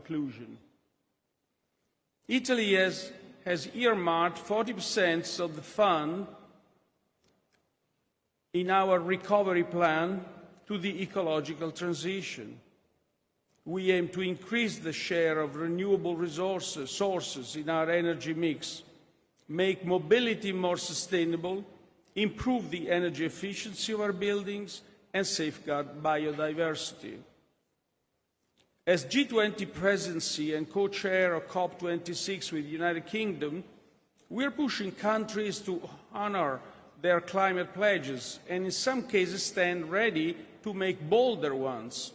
conclusion. Italy has earmarked 40% of the fund in our recovery plan to the ecological transition. We aim to increase the share of renewable sources in our energy mix, make mobility more sustainable, improve the energy efficiency of our buildings, and safeguard biodiversity. As G20 presidency and co-chair of COP26 with the United Kingdom, we are pushing countries to honor their climate pledges and in some cases stand ready to make bolder ones.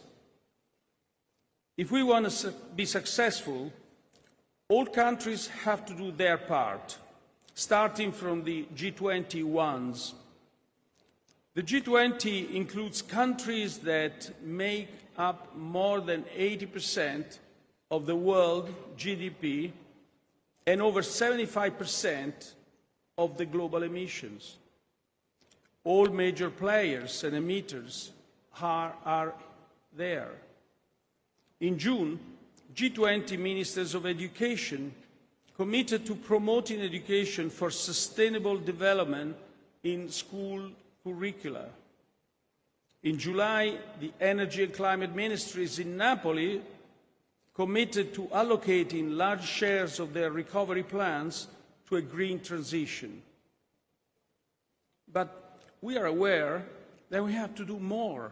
If we want to be successful, all countries have to do their part, starting from the G20 ones. The G20 includes countries that make up more than 80% of the world GDP and over 75% of the global emissions. All major players and emitters are there. In June, G20 ministers of education committed to promoting education for sustainable development in school curricula. In July, the Energy and Climate Ministries in Napoli committed to allocating large shares of their recovery plans to a green transition. But we are aware that we have to do more,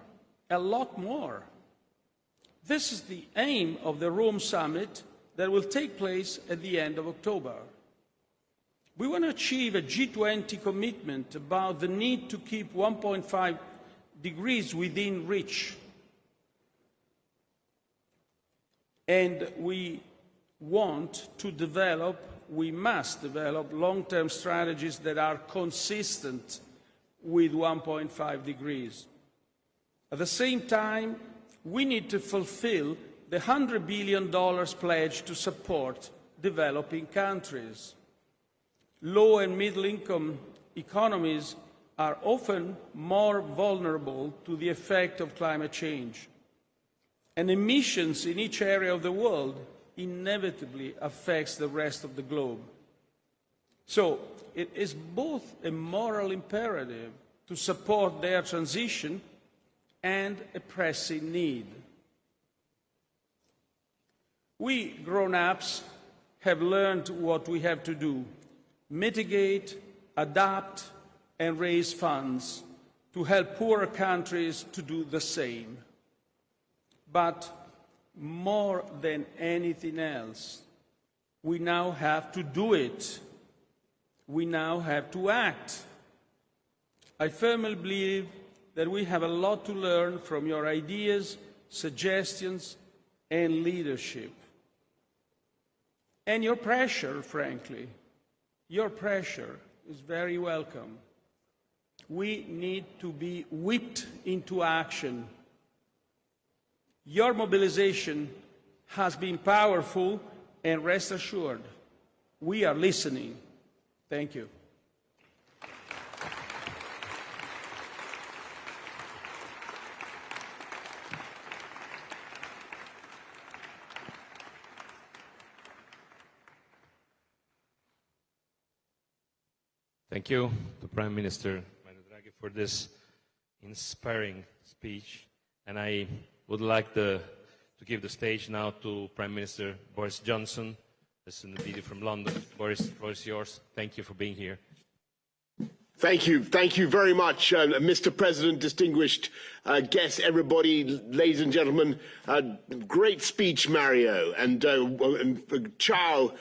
a lot more. This is the aim of the Rome Summit that will take place at the end of October. We want to achieve a G20 commitment about the need to keep 1.5 degrees within reach. And we must develop long-term strategies that are consistent with 1.5 degrees. At the same time, we need to fulfill the $100 billion pledge to support developing countries. Low and middle-income economies are often more vulnerable to the effect of climate change, and emissions in each area of the world inevitably affects the rest of the globe. So it is both a moral imperative to support their transition and a pressing need. We grown-ups have learned what we have to do: mitigate, adapt, and raise funds to help poorer countries to do the same. But more than anything else, we now have to do it. We now have to act. I firmly believe that we have a lot to learn from your ideas, suggestions, and leadership. And your pressure, frankly. Your pressure is very welcome. We need to be whipped into action. Your mobilization has been powerful, and rest assured, we are listening. Thank you. Thank you to Prime Minister Draghi for this inspiring speech. And I would like to give the stage now to Prime Minister Boris Johnson. This is in the video from London. Boris, the floor is yours. Thank you for being here. Thank you very much, Mr. President, distinguished guests, everybody, ladies and gentlemen. Great speech, Mario, and ciao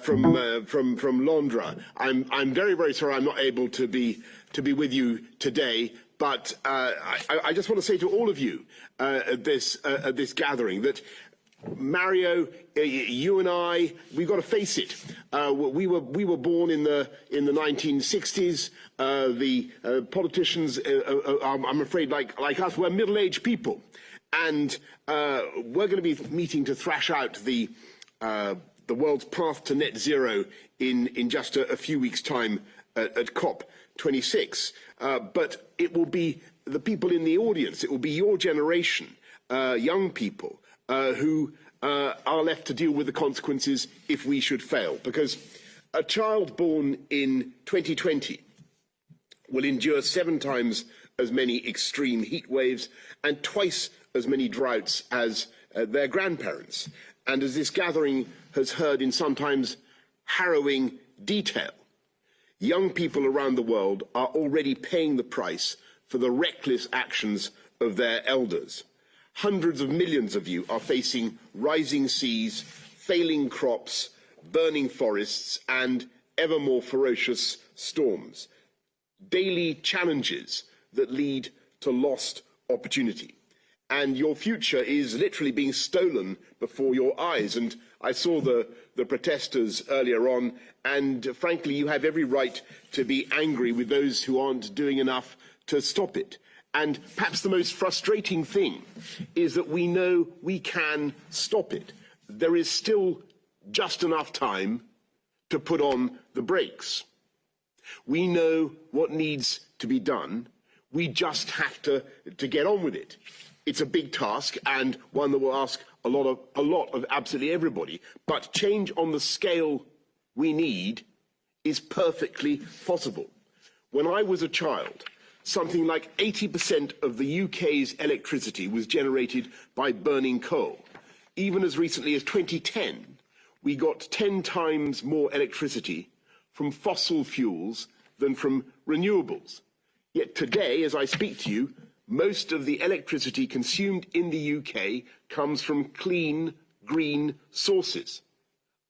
from Londra. I'm very sorry I'm not able to be with you today, but I just want to say to all of you at this gathering that Mario, you and I, we've got to face it. We were born in the 1960s. The politicians, I'm afraid, like us, we're middle-aged people, and we're going to be meeting to thrash out the world's path to net zero in just a few weeks' time at COP26. But it will be the people in the audience. It will be your generation, young people, who are left to deal with the consequences if we should fail. Because a child born in 2020 will endure 7 times as many extreme heat waves and twice as many droughts as their grandparents. And as this gathering has heard in sometimes harrowing detail, young people around the world are already paying the price for the reckless actions of their elders. Hundreds of millions of you are facing rising seas, failing crops, burning forests, and ever more ferocious storms. Daily challenges that lead to lost opportunity. And your future is literally being stolen before your eyes. And I saw the protesters earlier on, and frankly, you have every right to be angry with those who aren't doing enough to stop it. And perhaps the most frustrating thing is that we know we can stop it. There is still just enough time to put on the brakes. We know what needs to be done. We just have to get on with it. It's a big task and one that will ask a lot of absolutely everybody. But change on the scale we need is perfectly possible. When I was a child, something like 80% of the UK's electricity was generated by burning coal. Even as recently as 2010, we got 10 times more electricity from fossil fuels than from renewables. Yet today, as I speak to you, most of the electricity consumed in the UK comes from clean, green sources.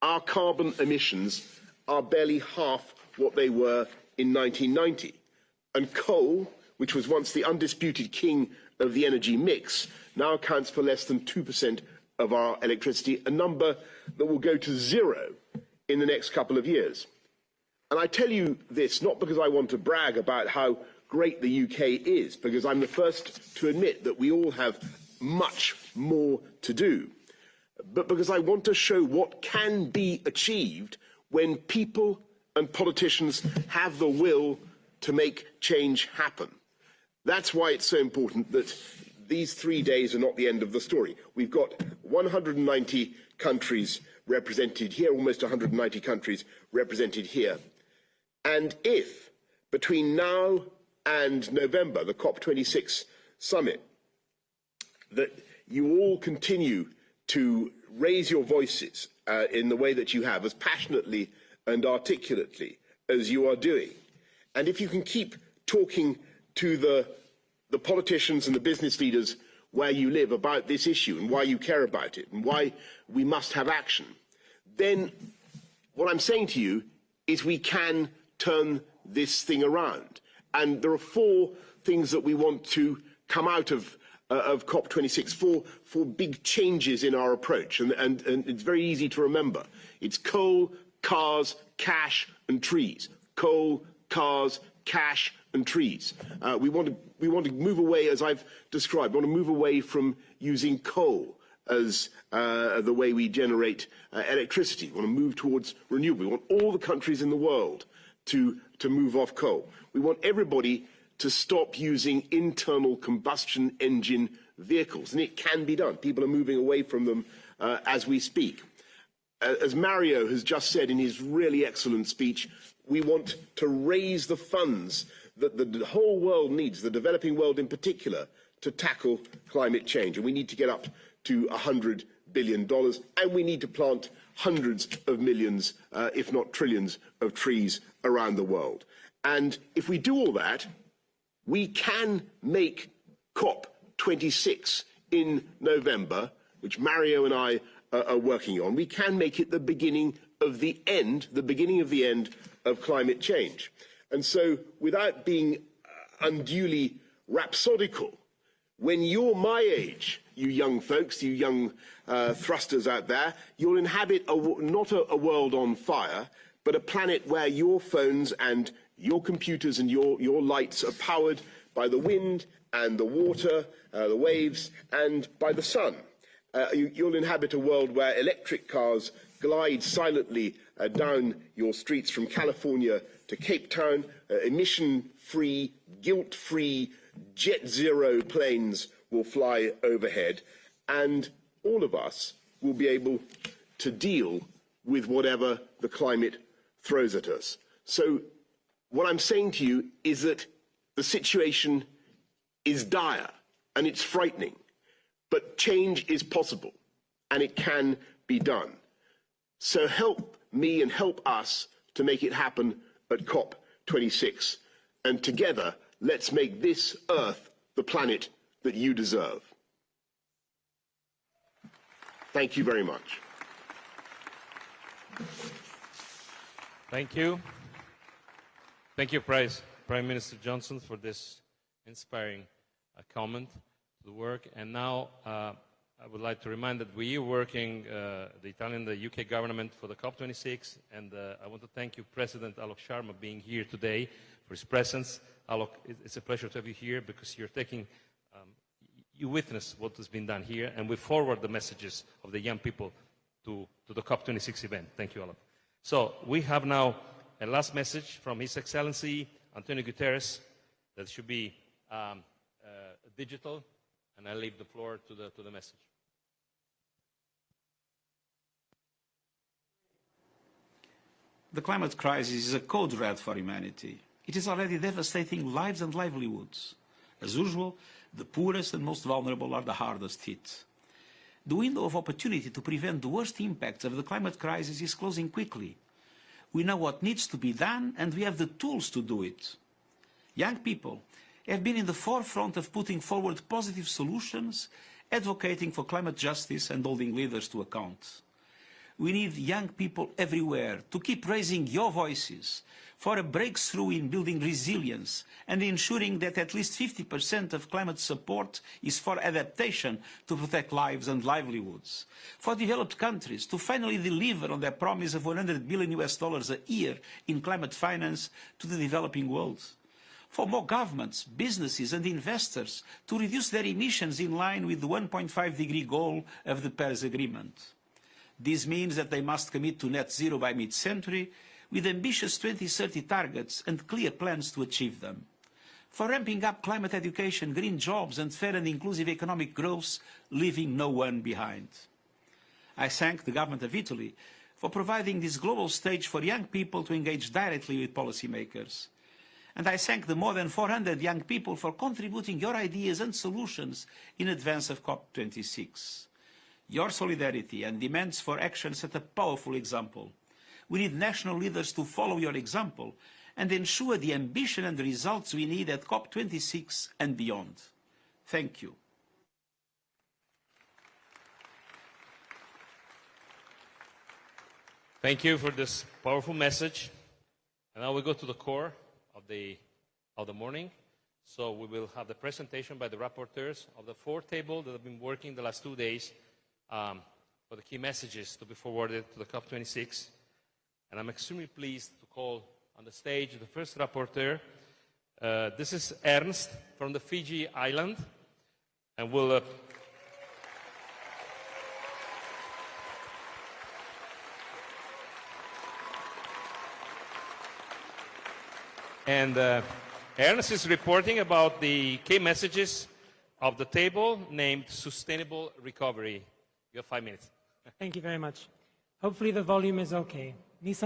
Our carbon emissions are barely half what they were in 1990. And coal, which was once the undisputed king of the energy mix, now accounts for less than 2% of our electricity, a number that will go to 0 in the next couple of years. And I tell you this not because I want to brag about how great the UK is, because I'm the first to admit that we all have much more to do, but because I want to show what can be achieved when people and politicians have the will to make change happen. That's why it's so important that these 3 days are not the end of the story. We've got 190 countries represented here, almost 190 countries represented here. And if between now and November, the COP26 summit, that you all continue to raise your voices in the way that you have, as passionately and articulately as you are doing, and if you can keep talking to the politicians and the business leaders where you live about this issue and why you care about it and why we must have action, then what I'm saying to you is we can turn this thing around. And there are 4 things that we want to come out of COP26, four big changes in our approach. And it's very easy to remember. It's coal, cars, cash, and trees. Coal, cars, cash, and trees. We want to move away, as I've described, we want to move away from using coal as the way we generate electricity. We want to move towards renewable. We want all the countries in the world to move off coal. We want everybody to stop using internal combustion engine vehicles, and it can be done. People are moving away from them as we speak. As Mario has just said in his really excellent speech, we want to raise the funds that the whole world needs, the developing world in particular, to tackle climate change. And we need to get up to $100 billion, and we need to plant hundreds of millions, if not trillions, of trees around the world. And if we do all that, we can make COP26 in November, which Mario and I are working on. We can make it the beginning of the end of climate change. And so, without being unduly rhapsodical, when you're my age, you young folks, you young thrusters out there, you'll inhabit not a world on fire, but a planet where your phones and your computers and your lights are powered by the wind and the water, the waves, and by the sun. You'll inhabit a world where electric cars glide silently down your streets from California to Cape Town, emission-free, guilt-free, jet zero planes will fly overhead, and all of us will be able to deal with whatever the climate throws at us. So what I'm saying to you is that the situation is dire and it's frightening, but change is possible and it can be done. So help me and help us to make it happen at COP26. And together, let's make this Earth the planet that you deserve. Thank you very much. Thank you. Thank you, Prime Minister Johnson, for this inspiring comment to the work. And now I would like to remind that we are working, the Italian, the UK government, for the COP26. And I want to thank you, President Alok Sharma, being here today, for his presence. Alok, it's a pleasure to have you here because you're taking, you witness what has been done here, and we forward the messages of the young people to the COP26 event. Thank you, Alok. So we have now a last message from His Excellency Antonio Guterres that should be digital, and I leave the floor to the message. The climate crisis is a code red for humanity. It is already devastating lives and livelihoods. As usual, the poorest and most vulnerable are the hardest hit. The window of opportunity to prevent the worst impacts of the climate crisis is closing quickly. We know what needs to be done, and we have the tools to do it. Young people have been in the forefront of putting forward positive solutions, advocating for climate justice and holding leaders to account. We need young people everywhere to keep raising your voices for a breakthrough in building resilience and ensuring that at least 50% of climate support is for adaptation to protect lives and livelihoods. For developed countries to finally deliver on their promise of $100 billion a year in climate finance to the developing world. For more governments, businesses and investors to reduce their emissions in line with the 1.5-degree goal of the Paris Agreement. This means that they must commit to net zero by mid-century, with ambitious 2030 targets and clear plans to achieve them. For ramping up climate education, green jobs and fair and inclusive economic growth, leaving no one behind. I thank the government of Italy for providing this global stage for young people to engage directly with policymakers. And I thank the more than 400 young people for contributing your ideas and solutions in advance of COP26. Your solidarity and demands for action set a powerful example. We need national leaders to follow your example and ensure the ambition and the results we need at COP26 and beyond. Thank you. Thank you for this powerful message. And now we go to the core of the morning. So we will have the presentation by the rapporteurs of the four tables that have been working the last 2 days for the key messages to be forwarded to the COP26. And I'm extremely pleased to call on the stage the first rapporteur. This is Ernst from the Fiji Island, and we'll Ernst is reporting about the key messages of the table named Sustainable Recovery. You have 5 minutes. Thank you very much. Hopefully the volume is okay. Thank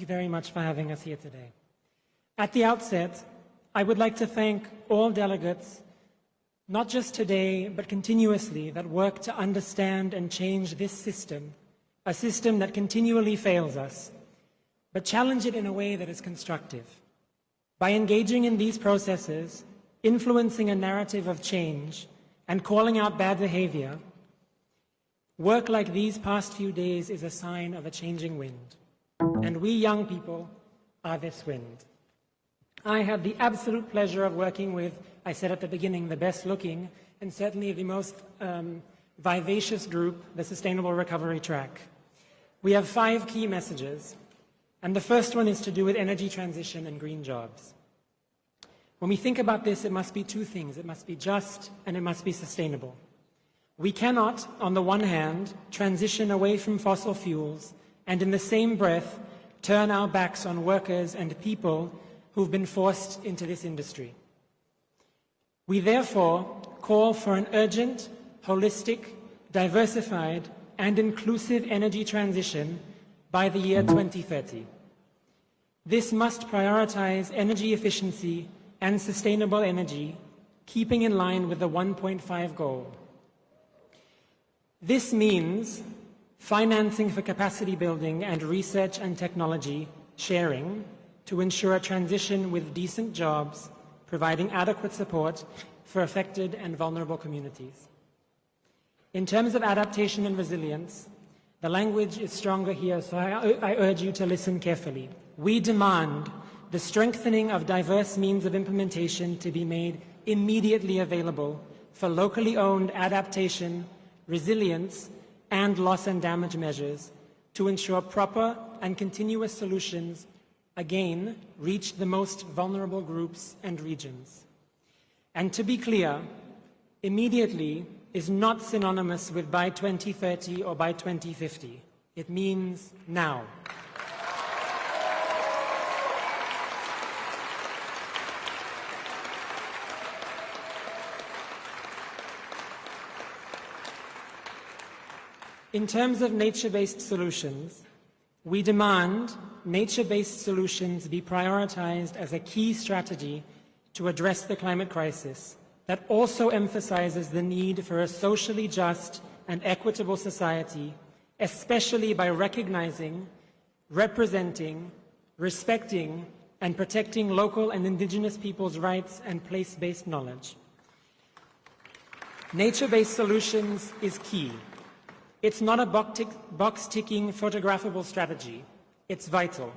you very much for having us here today. At the outset, I would like to thank all delegates, not just today, but continuously, that work to understand and change this system, a system that continually fails us, but challenge it in a way that is constructive. By engaging in these processes, influencing a narrative of change, and calling out bad behavior, work like these past few days is a sign of a changing wind. And we young people are this wind. I had the absolute pleasure of working with, I said at the beginning, the best looking, and certainly the most vivacious group, the Sustainable Recovery Track. We have 5 key messages, and the first one is to do with energy transition and green jobs. When we think about this, it must be 2 things. It must be just and it must be sustainable. We cannot, on the one hand, transition away from fossil fuels and in the same breath turn our backs on workers and people who've been forced into this industry. We therefore call for an urgent, holistic, diversified, and inclusive energy transition by the year 2030. This must prioritize energy efficiency and sustainable energy, keeping in line with the 1.5 goal. This means financing for capacity building and research and technology sharing to ensure a transition with decent jobs, providing adequate support for affected and vulnerable communities. In terms of adaptation and resilience, the language is stronger here, so I urge you to listen carefully. We demand the strengthening of diverse means of implementation to be made immediately available for locally owned adaptation, resilience, and loss and damage measures to ensure proper and continuous solutions, again, reach the most vulnerable groups and regions. And to be clear, immediately is not synonymous with by 2030 or by 2050. It means now. In terms of nature-based solutions, we demand nature-based solutions be prioritized as a key strategy to address the climate crisis that also emphasizes the need for a socially just and equitable society, especially by recognizing, representing, respecting, and protecting local and indigenous peoples' rights and place-based knowledge. Nature-based solutions is key. It's not a box-ticking photographable strategy. It's vital.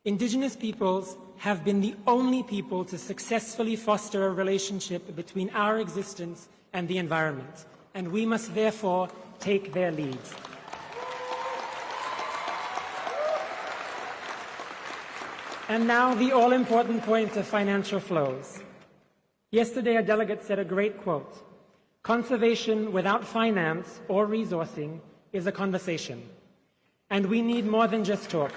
Indigenous peoples have been the only people to successfully foster a relationship between our existence and the environment, and we must therefore take their lead. And now the all-important point of financial flows. Yesterday, a delegate said a great quote: "Conservation without finance or resourcing is a conversation." And we need more than just talk.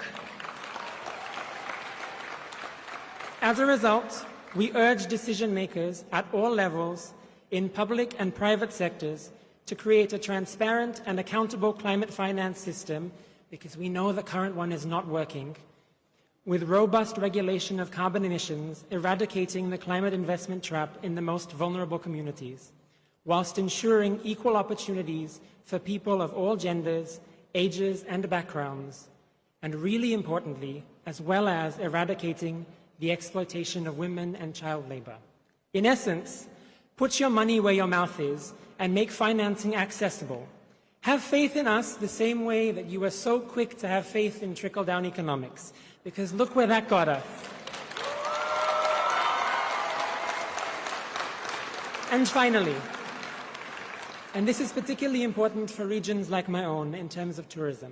As a result, we urge decision makers at all levels in public and private sectors to create a transparent and accountable climate finance system, because we know the current one is not working, with robust regulation of carbon emissions, eradicating the climate investment trap in the most vulnerable communities, whilst ensuring equal opportunities for people of all genders, ages, and backgrounds, and really importantly, as well as eradicating the exploitation of women and child labor. In essence, put your money where your mouth is and make financing accessible. Have faith in us the same way that you were so quick to have faith in trickle-down economics, because look where that got us. And finally, and this is particularly important for regions like my own in terms of tourism,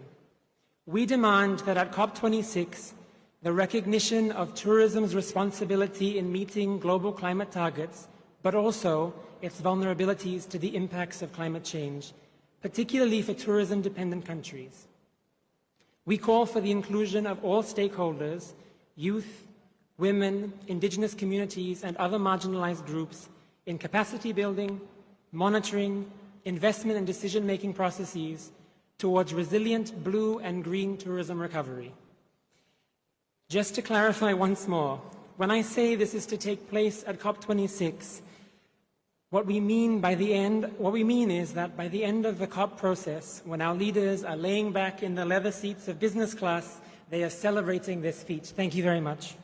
we demand that at COP26, the recognition of tourism's responsibility in meeting global climate targets, but also its vulnerabilities to the impacts of climate change, particularly for tourism-dependent countries. We call for the inclusion of all stakeholders, youth, women, indigenous communities, and other marginalized groups in capacity building, monitoring, investment and decision-making processes towards resilient blue and green tourism recovery. Just to clarify once more, when I say this is to take place at COP26, what we mean is that by the end of the COP process, when our leaders are laying back in the leather seats of business class, they are celebrating this feat. Thank you very much.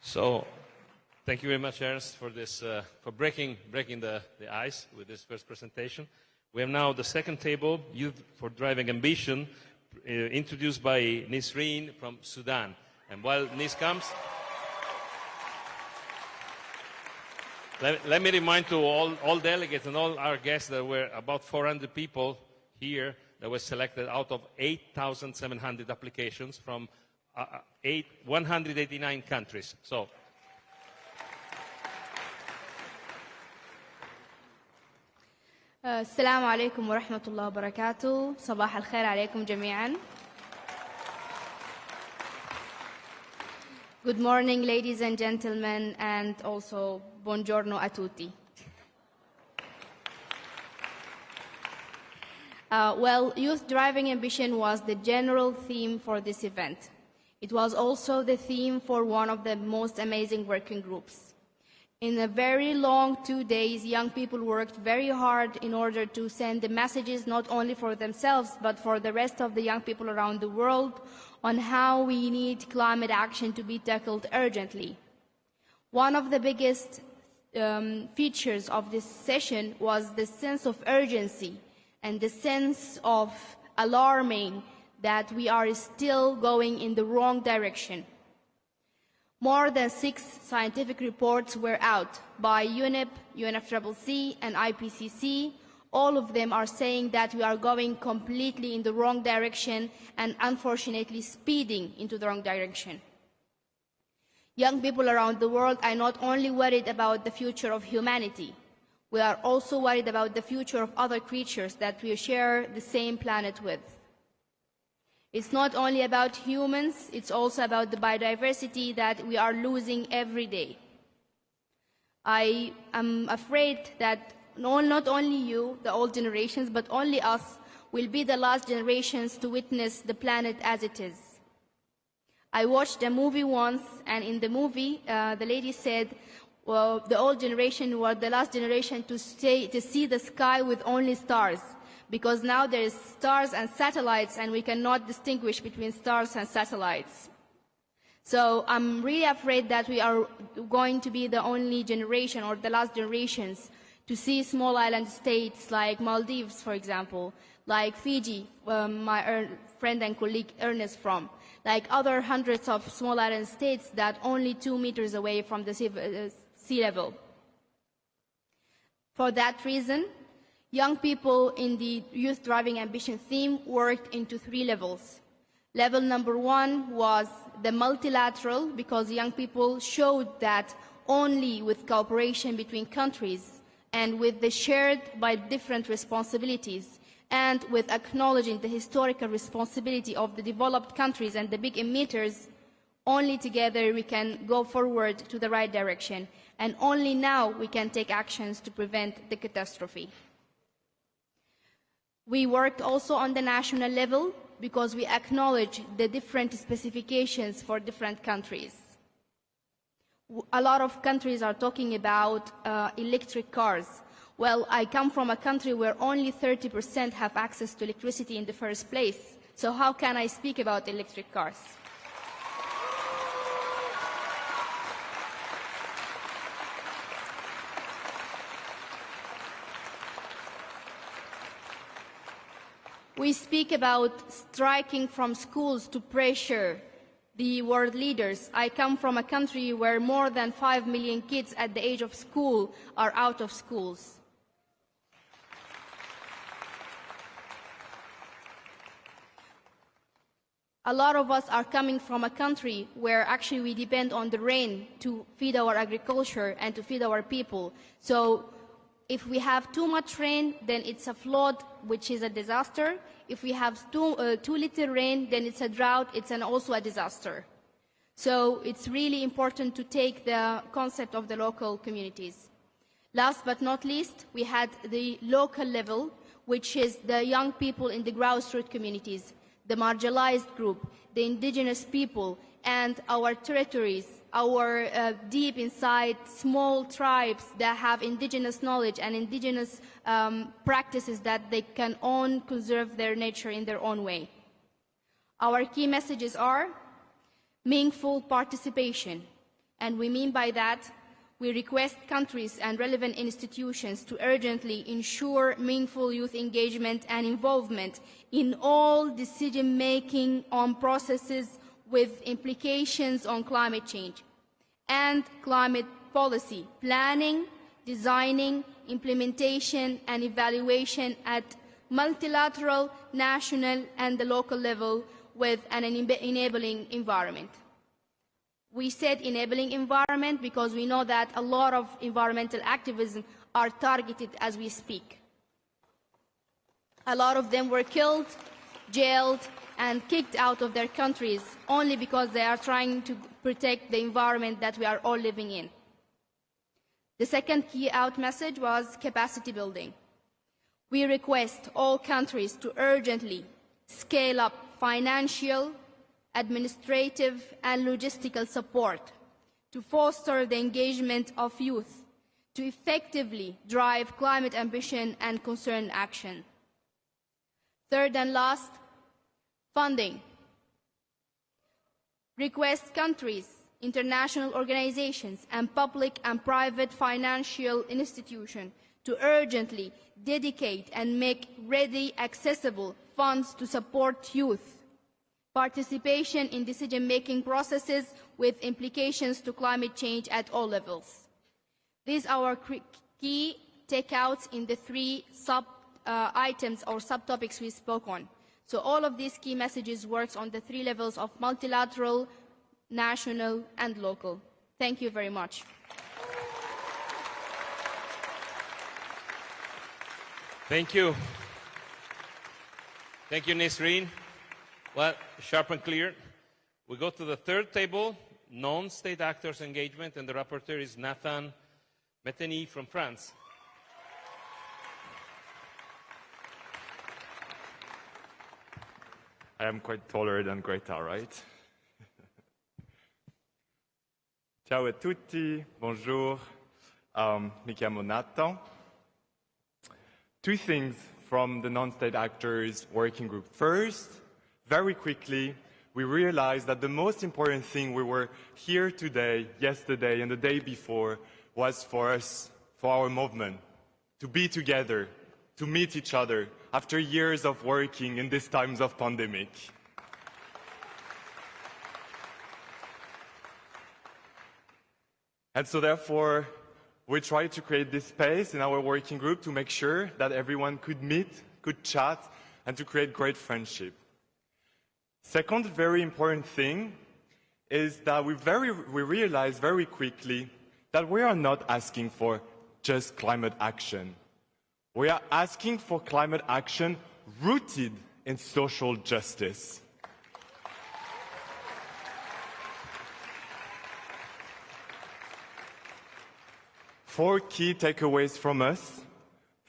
So, thank you very much, Ernst, for this, for breaking the ice with this first presentation. We have now the second table, Youth for Driving Ambition, introduced by Nisreen from Sudan. And while Nis comes, let me remind to all delegates and all our guests that were about 400 people here that were selected out of 8,700 applications from 189 countries. So, السلام عليكم ورحمة الله وبركاته. صباح الخير عليكم جميعا. Good morning, ladies and gentlemen, and also buongiorno a tutti. Well, youth driving ambition was the general theme for this event. It was also the theme for one of the most amazing working groups. In a very long 2 days, young people worked very hard in order to send the messages not only for themselves, but for the rest of the young people around the world on how we need climate action to be tackled urgently. One of the biggest features of this session was the sense of urgency and the sense of alarming that we are still going in the wrong direction. More than 6 scientific reports were out by UNEP, UNFCCC, and IPCC. All of them are saying that we are going completely in the wrong direction and unfortunately speeding into the wrong direction. Young people around the world are not only worried about the future of humanity, we are also worried about the future of other creatures that we share the same planet with. It's not only about humans, it's also about the biodiversity that we are losing every day. I am afraid that not only you, the old generations, but only us will be the last generations to witness the planet as it is. I watched a movie once, and in the movie, the lady said, well, the old generation were the last generation to see the sky with only stars, because now there is stars and satellites, and we cannot distinguish between stars and satellites. So I'm really afraid that we are going to be the only generation or the last generations to see small island states like Maldives, for example, like Fiji, my friend and colleague Ernest from, like other hundreds of small island states that only 2 meters away from the sea level. For that reason, young people in the Youth Driving Ambition theme worked into 3 levels. Level number 1 was the multilateral, because young people showed that only with cooperation between countries and with the shared by different responsibilities and with acknowledging the historical responsibility of the developed countries and the big emitters, only together we can go forward to the right direction, and only now we can take actions to prevent the catastrophe. We worked also on the national level because we acknowledge the different specifications for different countries. A lot of countries are talking about electric cars. Well, I come from a country where only 30% have access to electricity in the first place. So how can I speak about electric cars? We speak about striking from schools to pressure the world leaders. I come from a country where more than 5 million kids at the age of school are out of schools. A lot of us are coming from a country where actually we depend on the rain to feed our agriculture and to feed our people. So if we have too much rain, then it's a flood, which is a disaster. If we have too little rain, then it's a drought, it's also a disaster. So it's really important to take the concept of the local communities. Last but not least, we had the local level, which is the young people in the grassroots communities, the marginalized group, the indigenous people, and our territories, our deep inside small tribes that have indigenous knowledge and indigenous practices that they can conserve their nature in their own way. Our key messages are meaningful participation, and we mean by that we request countries and relevant institutions to urgently ensure meaningful youth engagement and involvement in all decision-making on processes with implications on climate change and climate policy planning, designing, implementation, and evaluation at multilateral, national, and the local level with an enabling environment. We said enabling environment because we know that a lot of environmental activism are targeted as we speak. A lot of them were killed, jailed, and kicked out of their countries only because they are trying to protect the environment that we are all living in. The second key out message was capacity building. We request all countries to urgently scale up financial, administrative, and logistical support to foster the engagement of youth, to effectively drive climate ambition and concerned action. Third and last, funding. Request countries, international organizations, and public and private financial institutions to urgently dedicate and make ready accessible funds to support youth participation in decision-making processes with implications to climate change at all levels. These are our key takeouts in the three items or subtopics we spoke on. So all of these key messages works on the three levels of multilateral, national, and local. Thank you very much. Thank you. Thank you, Nisreen. Well, sharp and clear. We go to the third table, non-state actors engagement, and the rapporteur is Nathan Meteny from France. I am quite taller than Greta, right? Ciao a tutti, bonjour, mi chiamo Nathan. Two things from the non-state actors working group. First, very quickly, we realized that the most important thing we were here today, yesterday, and the day before was for us, for our movement, to be together, to meet each other after years of working in these times of pandemic. And so therefore, we tried to create this space in our working group to make sure that everyone could meet, could chat, and to create great friendship. Second very important thing is that we realized very quickly that we are not asking for just climate action. We are asking for climate action rooted in social justice. Four key takeaways from us.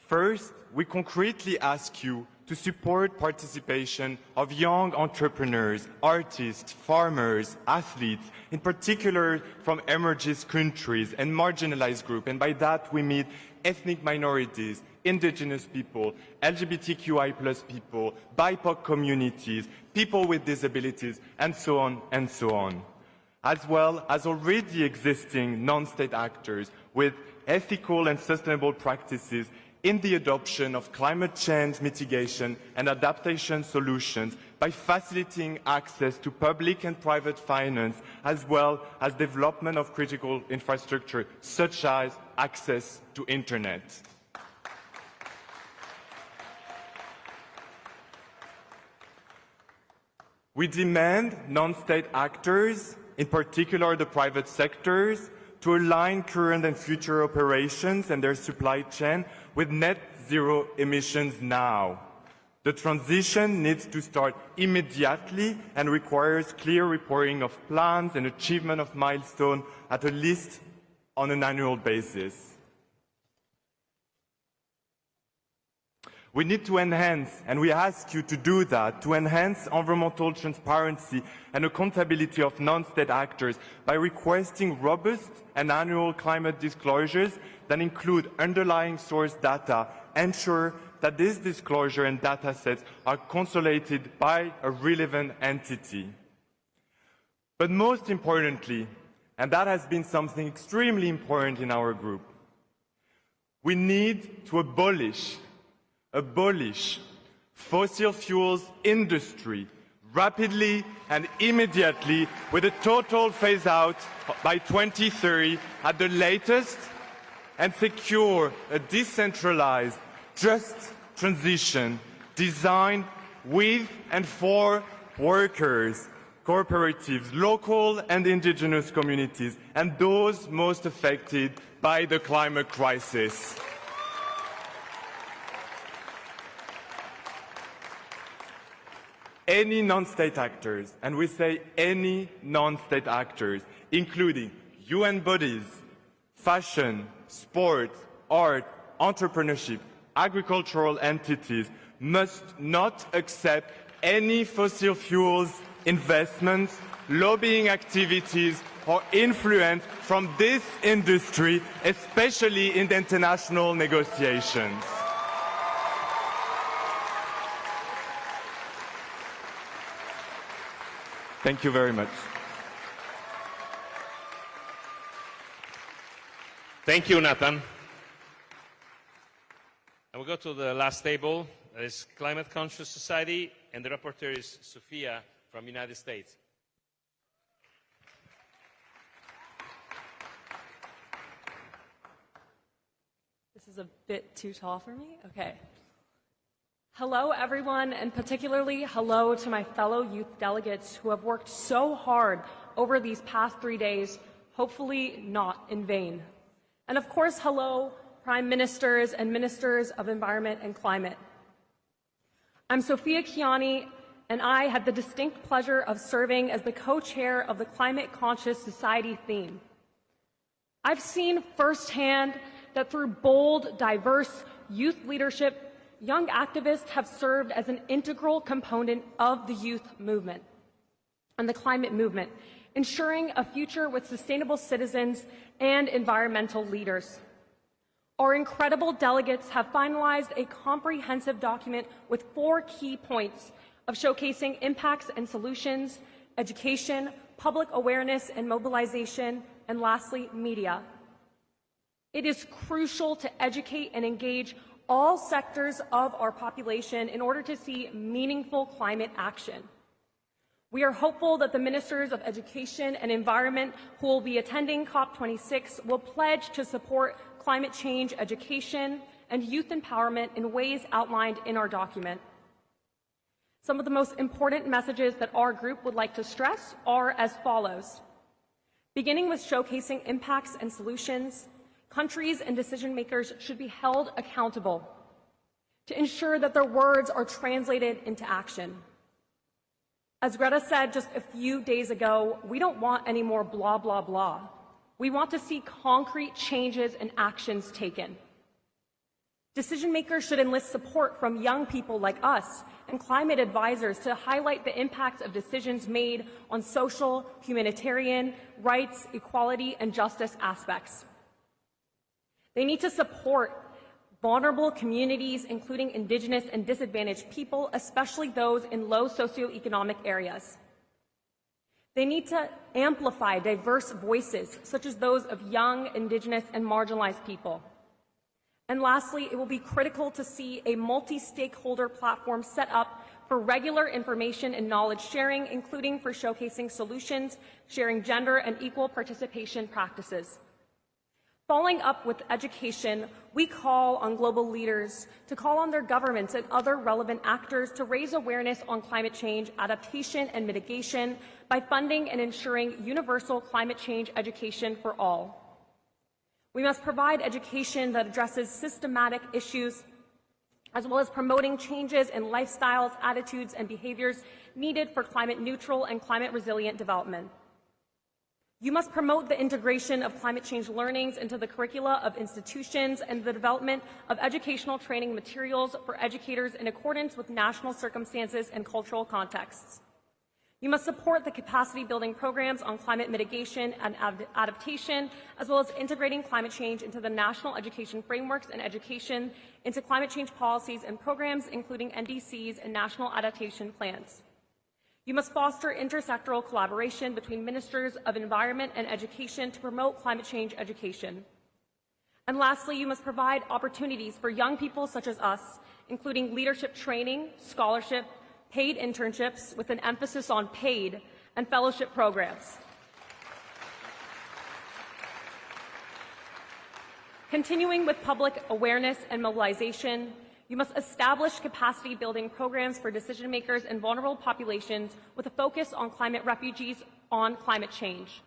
First, we concretely ask you to support participation of young entrepreneurs, artists, farmers, athletes, in particular from emerging countries and marginalized groups. And by that we mean ethnic minorities, indigenous people, LGBTQI+ people, BIPOC communities, people with disabilities, and so on and so on. As well as already existing non-state actors with ethical and sustainable practices in the adoption of climate change mitigation and adaptation solutions by facilitating access to public and private finance, as well as development of critical infrastructure, such as access to internet. We demand non-state actors, in particular the private sectors, to align current and future operations and their supply chain with net zero emissions now. The transition needs to start immediately and requires clear reporting of plans and achievement of milestones at least on an annual basis. We need to enhance, and we ask you to do that, to enhance environmental transparency and accountability of non-state actors by requesting robust and annual climate disclosures that include underlying source data, ensure that these disclosure and data sets are consolidated by a relevant entity. But most importantly, and that has been something extremely important in our group, we need to abolish fossil fuels industry rapidly and immediately with a total phase out by 2030 at the latest, and secure a decentralized, just transition designed with and for workers, cooperatives, local and indigenous communities, and those most affected by the climate crisis. any non-state actors, and we say any non-state actors, including UN bodies, fashion, sport, art, entrepreneurship, agricultural entities, must not accept any fossil fuels investments, lobbying activities, or influence from this industry, especially in the international negotiations. Thank you very much. Thank you, Nathan. And we go to the last table. That is Climate Conscious Society, and the rapporteur is Sophia from the United States. This is a bit too tall for me? Okay. Hello, everyone, and particularly hello to my fellow youth delegates who have worked so hard over these past 3 days, hopefully not in vain. And of course, hello, Prime Ministers and Ministers of Environment and Climate. I'm Sophia Chiani, and I had the distinct pleasure of serving as the co-chair of the Climate Conscious Society theme. I've seen firsthand that through bold, diverse youth leadership, young activists have served as an integral component of the youth movement and the climate movement, ensuring a future with sustainable citizens and environmental leaders. Our incredible delegates have finalized a comprehensive document with 4 key points of showcasing impacts and solutions, education, public awareness and mobilization, and lastly, media. It is crucial to educate and engage all sectors of our population in order to see meaningful climate action. We are hopeful that the Ministers of Education and Environment who will be attending COP26 will pledge to support climate change education and youth empowerment in ways outlined in our document. Some of the most important messages that our group would like to stress are as follows. Beginning with showcasing impacts and solutions, countries and decision makers should be held accountable to ensure that their words are translated into action. As Greta said just a few days ago, we don't want any more blah, blah, blah. We want to see concrete changes and actions taken. Decision makers should enlist support from young people like us and climate advisors to highlight the impacts of decisions made on social, humanitarian, rights, equality, and justice aspects. They need to support vulnerable communities, including Indigenous and disadvantaged people, especially those in low socioeconomic areas. They need to amplify diverse voices, such as those of young, Indigenous, and marginalized people. And lastly, it will be critical to see a multi-stakeholder platform set up for regular information and knowledge sharing, including for showcasing solutions, sharing gender and equal participation practices. Following up with education, we call on global leaders to call on their governments and other relevant actors to raise awareness on climate change, adaptation, and mitigation by funding and ensuring universal climate change education for all. We must provide education that addresses systematic issues, as well as promoting changes in lifestyles, attitudes, and behaviors needed for climate neutral and climate resilient development. You must promote the integration of climate change learnings into the curricula of institutions and the development of educational training materials for educators in accordance with national circumstances and cultural contexts. You must support the capacity building programs on climate mitigation and adaptation, as well as integrating climate change into the national education frameworks and education into climate change policies and programs, including NDCs and national adaptation plans. You must foster intersectoral collaboration between ministers of environment and education to promote climate change education. And lastly, you must provide opportunities for young people such as us, including leadership training, scholarship, paid internships with an emphasis on paid, and fellowship programs. Continuing with public awareness and mobilization, you must establish capacity building programs for decision makers and vulnerable populations with a focus on climate refugees on climate change.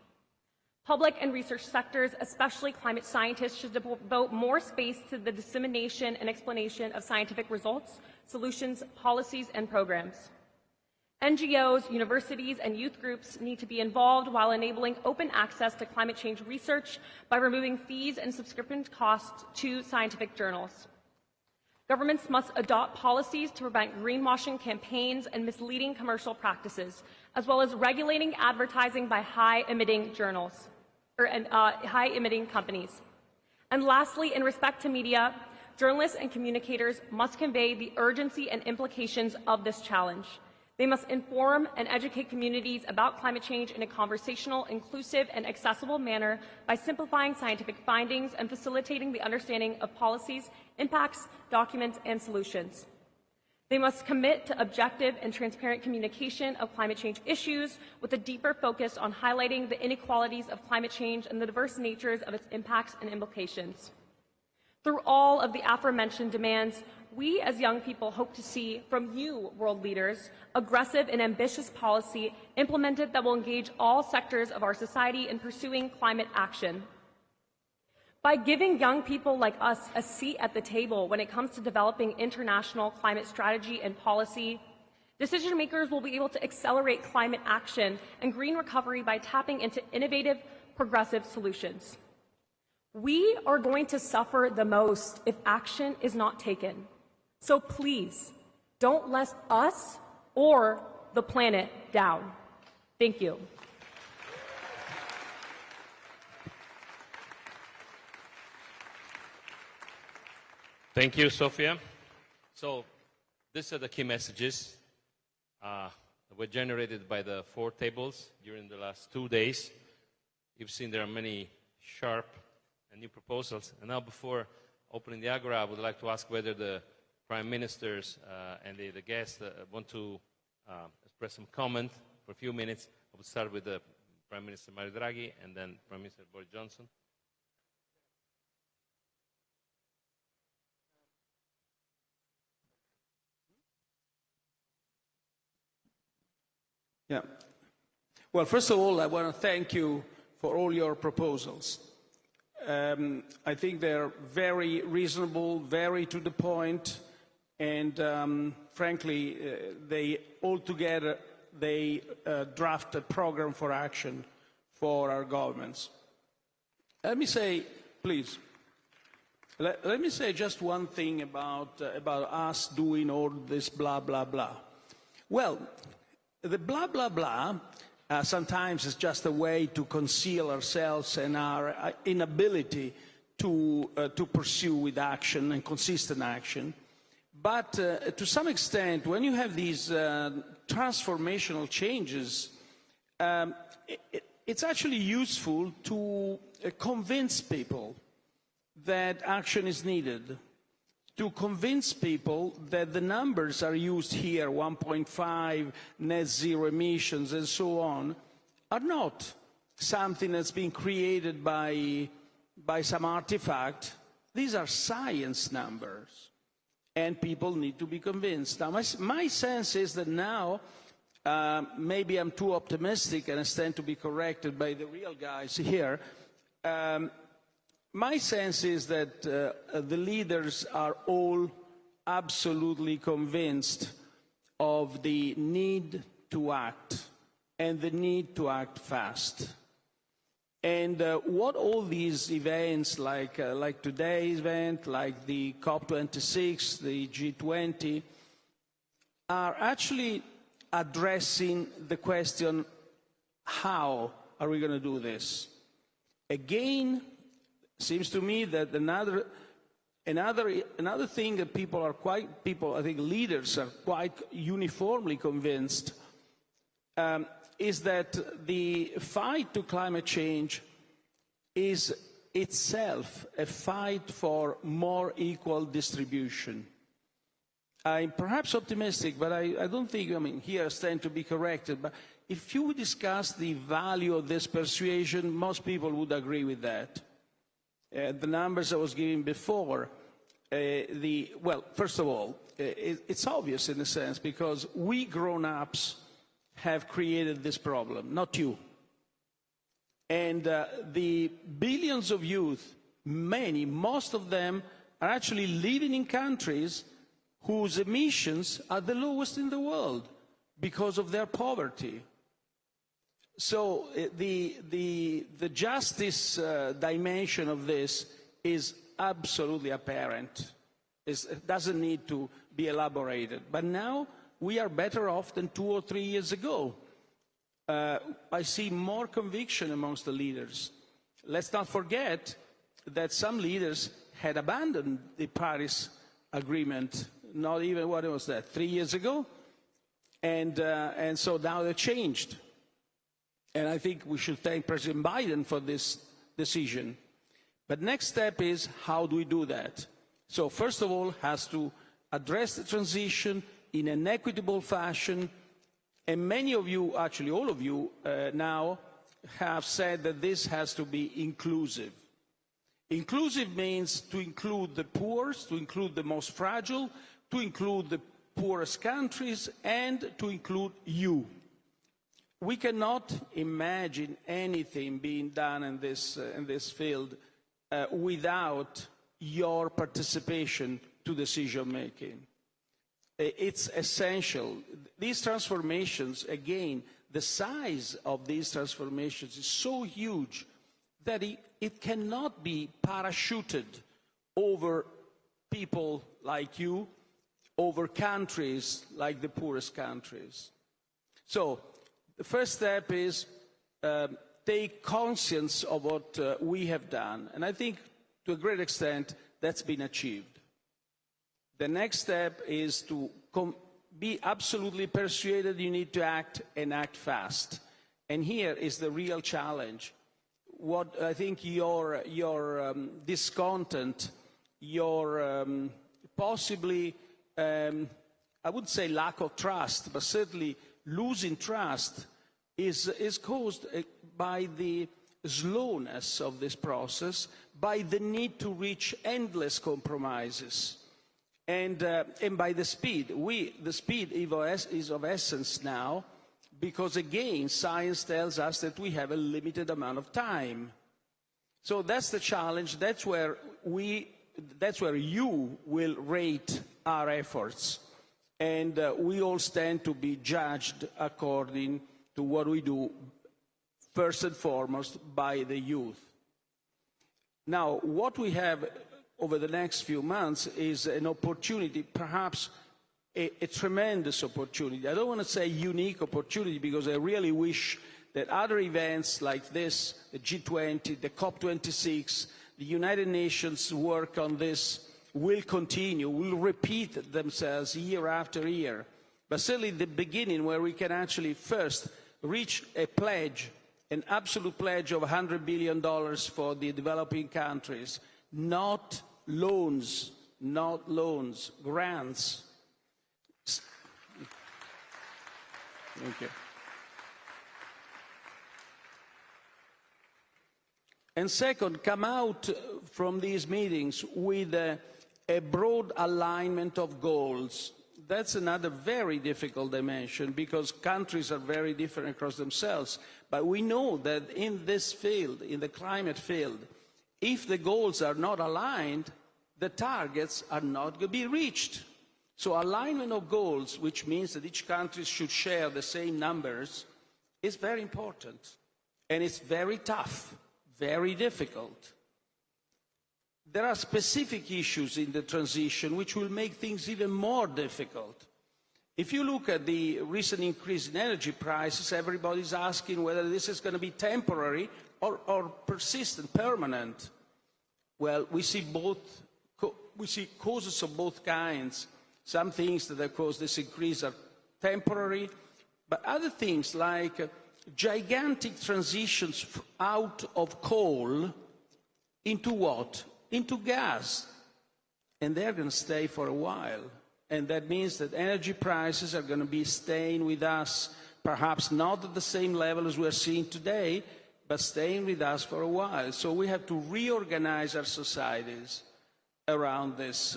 Public and research sectors, especially climate scientists, should devote more space to the dissemination and explanation of scientific results, solutions, policies, and programs. NGOs, universities, and youth groups need to be involved while enabling open access to climate change research by removing fees and subscription costs to scientific journals. Governments must adopt policies to prevent greenwashing campaigns and misleading commercial practices, as well as regulating advertising by high-emitting journals, high-emitting companies. And lastly, in respect to media, journalists and communicators must convey the urgency and implications of this challenge. They must inform and educate communities about climate change in a conversational, inclusive, and accessible manner by simplifying scientific findings and facilitating the understanding of policies, impacts, documents, and solutions. They must commit to objective and transparent communication of climate change issues with a deeper focus on highlighting the inequalities of climate change and the diverse natures of its impacts and implications. Through all of the aforementioned demands, we as young people hope to see from you, world leaders, aggressive and ambitious policy implemented that will engage all sectors of our society in pursuing climate action. By giving young people like us a seat at the table when it comes to developing international climate strategy and policy, decision makers will be able to accelerate climate action and green recovery by tapping into innovative, progressive solutions. We are going to suffer the most if action is not taken. So please, don't let us or the planet down. Thank you. Thank you, Sofia. So these are the key messages that were generated by the 4 tables during the last 2 days. You've seen there are many sharp and new proposals. And now, before opening the Agora, I would like to ask whether the Prime Ministers and the guests want to express some comment for a few minutes. I will start with the Prime Minister Mario Draghi and then Prime Minister Boris Johnson. Yeah. Well, first of all, I want to thank you for all your proposals. I think they're very reasonable, very to the point, and frankly, they draft a program for action for our governments. Let me say, please, let me say just one thing about us doing all this blah, blah, blah. Well, the blah, blah, blah sometimes is just a way to conceal ourselves and our inability to pursue with action and consistent action. But to some extent, when you have these transformational changes, it's actually useful to convince people that action is needed, to convince people that the numbers are used here, 1.5, net zero emissions, and so on, are not something that's been created by some artifact. These are science numbers, and people need to be convinced. Now, my sense is that now, maybe I'm too optimistic and I stand to be corrected by the real guys here. My sense is that the leaders are all absolutely convinced of the need to act and the need to act fast. And what all these events, like today's event, like the COP26, the G20, are actually addressing the question, how are we going to do this? Again, seems to me that another thing that I think leaders are quite uniformly convinced is that the fight to climate change is itself a fight for more equal distribution. I'm perhaps optimistic, but I don't think, here I stand to be corrected, but if you discuss the value of this persuasion, most people would agree with that. The numbers I was giving before, well, first of all, it's obvious in a sense because we grown-ups have created this problem, not you. And the billions of youth, most of them are actually living in countries whose emissions are the lowest in the world. because of their poverty. So the justice dimension of this is absolutely apparent. It doesn't need to be elaborated. But now we are better off than 2 or 3 years ago. I see more conviction amongst the leaders. Let's not forget that some leaders had abandoned the Paris Agreement, not even, what was that, 3 years ago? And so now they're changed. And I think we should thank President Biden for this decision. But next step is, how do we do that? So first of all, has to address the transition in an equitable fashion. And many of you, actually all of you now, have said that this has to be inclusive. Inclusive means to include the poorest, to include the most fragile, to include the poorest countries, and to include you. We cannot imagine anything being done in this field without your participation to decision making. It's essential. These transformations, again, the size of these transformations is so huge that it cannot be parachuted over people like you, over countries like the poorest countries. So the first step is take conscience of what we have done. And I think to a great extent that's been achieved. The next step is to be absolutely persuaded you need to act and act fast. And here is the real challenge. What I think your discontent, your possibly, I would say lack of trust, but certainly losing trust is caused by the slowness of this process, by the need to reach endless compromises, and by the speed. The speed is of essence now, because again, science tells us that we have a limited amount of time. So that's the challenge. That's where you will rate our efforts. And we all stand to be judged according to what we do, first and foremost, by the youth. Now, what we have over the next few months is an opportunity, perhaps a tremendous opportunity. I don't want to say unique opportunity, because I really wish that other events like this, the G20, the COP26, the United Nations work on this will continue, will repeat themselves year after year. But certainly the beginning, where we can actually first reach a pledge, an absolute pledge of $100 billion for the developing countries, not loans, grants. Thank you. And second, come out from these meetings with a broad alignment of goals. That's another very difficult dimension, because countries are very different across themselves. But we know that in this field, in the climate field, if the goals are not aligned, the targets are not going to be reached. So alignment of goals, which means that each country should share the same numbers, is very important. And it's very tough, very difficult. There are specific issues in the transition which will make things even more difficult. If you look at the recent increase in energy prices, everybody's asking whether this is going to be temporary or persistent, permanent. Well, we see causes of both kinds. Some things that have caused this increase are temporary, but other things like gigantic transitions out of coal into what? Into gas. And they're going to stay for a while. And that means that energy prices are going to be staying with us, perhaps not at the same level as we're seeing today, but staying with us for a while. So we have to reorganize our societies around this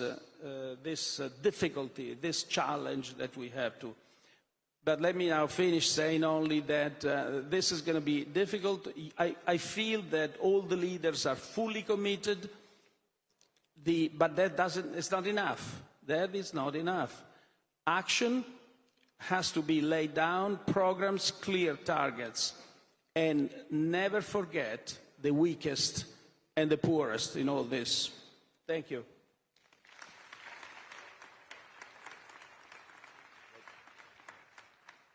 difficulty, this challenge that we have to. But let me now finish saying only that this is going to be difficult. I feel that all the leaders are fully committed, but it's not enough. That is not enough. Action has to be laid down, programs, clear targets, and never forget the weakest and the poorest in all this. Thank you.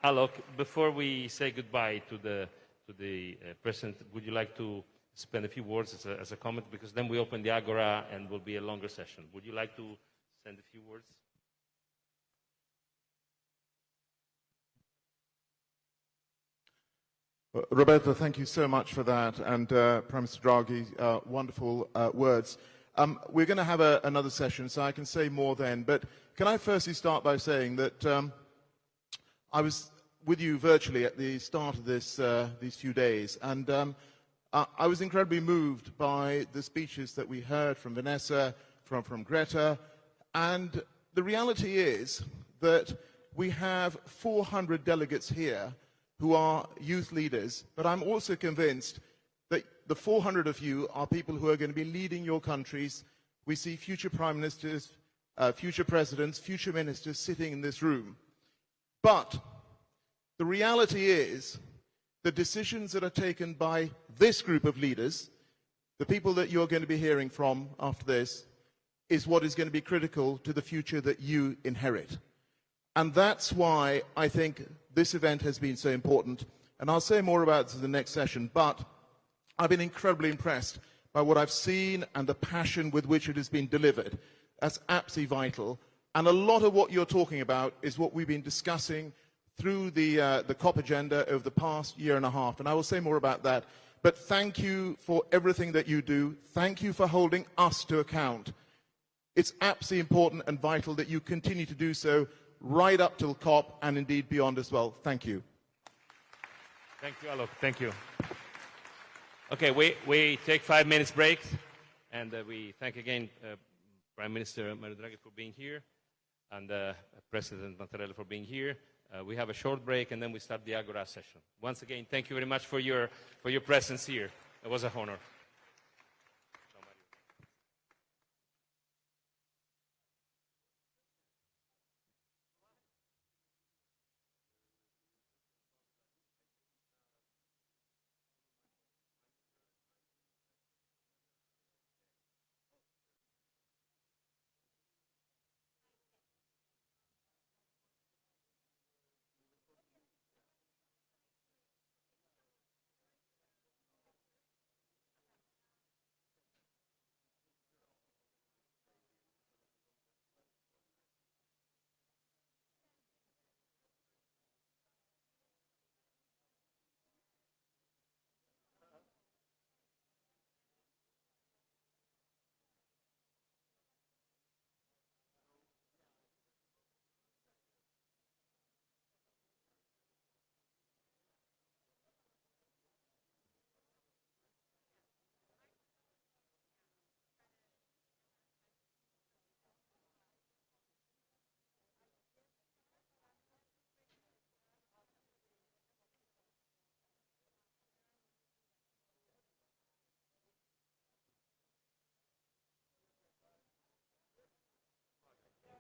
Alok, before we say goodbye to the President, would you like to spend a few words as a comment? Because then we open the Agora and will be a longer session. Would you like to send a few words? Roberto, thank you so much for that, and Prime Minister Draghi, wonderful words. We're going to have another session, so I can say more then, but can I firstly start by saying that I was with you virtually at the start of these few days, and I was incredibly moved by the speeches that we heard from Vanessa, from Greta, and the reality is that we have 400 delegates here who are youth leaders, but I'm also convinced that the 400 of you are people who are going to be leading your countries. We see future prime ministers, future presidents, future ministers sitting in this room. But the reality is the decisions that are taken by this group of leaders, the people that you're going to be hearing from after this, is what is going to be critical to the future that you inherit. And that's why I think this event has been so important. And I'll say more about this in the next session, but I've been incredibly impressed by what I've seen and the passion with which it has been delivered. That's absolutely vital. And a lot of what you're talking about is what we've been discussing through the COP agenda over the past year and a half. And I will say more about that. But thank you for everything that you do. Thank you for holding us to account. It's absolutely important and vital that you continue to do so right up till COP and indeed beyond as well. Thank you. Thank you, Alok. Thank you. Okay, we take 5 minutes break, and we thank again Prime Minister Mario Draghi for being here, and President Mattarella for being here. We have a short break, and then we start the Agora session. Once again, thank you very much for your presence here. It was an honor.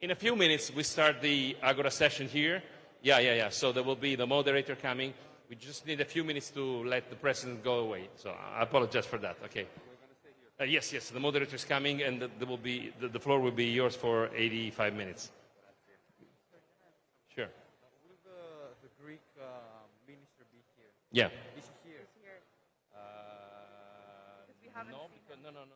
In a few minutes, we start the Agora session here. Yeah. So there will be the moderator coming. We just need a few minutes to let the president go away. So I apologize for that. Okay. Yes. The moderator is coming, and there will be the floor will be yours for 85 minutes. Sure. Will the Greek minister be here? Yeah. Is he here? He's here. Uh, We haven't No, seen because him. no.